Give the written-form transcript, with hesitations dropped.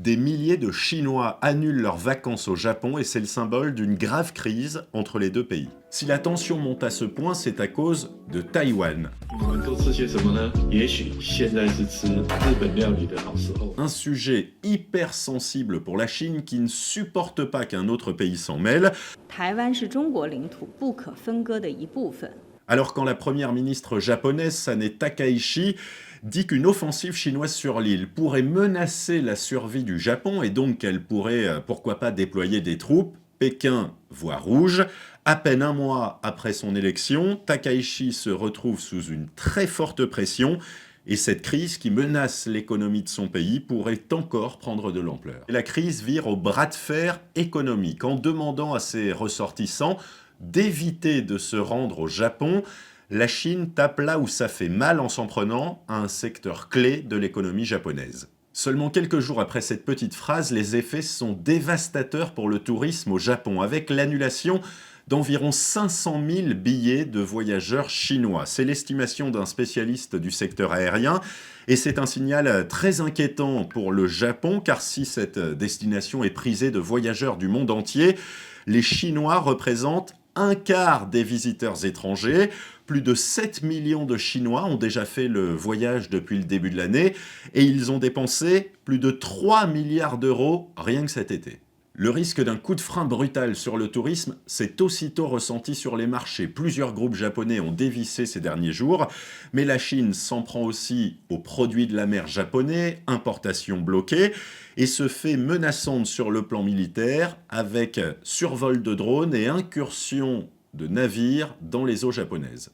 Des milliers de Chinois annulent leurs vacances au Japon et c'est le symbole d'une grave crise entre les deux pays. Si la tension monte à ce point, c'est à cause de Taïwan. 你们都吃些什么呢？也许现在是吃日本料理的好时候。Un sujet hyper sensible pour la Chine qui ne supporte pas qu'un autre pays s'en mêle. 台湾是中国领土不可分割的一部分。 Alors quand la première ministre japonaise, Sane Takaichi, dit qu'une offensive chinoise sur l'île pourrait menacer la survie du Japon et donc qu'elle pourrait, pourquoi pas, déployer des troupes, Pékin voit rouge. À peine un mois après son élection, Takaichi se retrouve sous une très forte pression et cette crise qui menace l'économie de son pays pourrait encore prendre de l'ampleur. La crise vire au bras de fer économique en demandant à ses ressortissants d'éviter de se rendre au Japon. La Chine tape là où ça fait mal en s'en prenant à un secteur clé de l'économie japonaise. Seulement quelques jours après cette petite phrase, les effets sont dévastateurs pour le tourisme au Japon, avec l'annulation d'environ 500 000 billets de voyageurs chinois. C'est l'estimation d'un spécialiste du secteur aérien, et c'est un signal très inquiétant pour le Japon, car si cette destination est prisée de voyageurs du monde entier, les Chinois représentent un quart des visiteurs étrangers. Plus de 7 millions de Chinois ont déjà fait le voyage depuis le début de l'année et ils ont dépensé plus de 3 milliards d'euros rien que cet été. Le risque d'un coup de frein brutal sur le tourisme s'est aussitôt ressenti sur les marchés. Plusieurs groupes japonais ont dévissé ces derniers jours, mais la Chine s'en prend aussi aux produits de la mer japonais, importations bloquées, et se fait menaçante sur le plan militaire avec survol de drones et incursions de navires dans les eaux japonaises.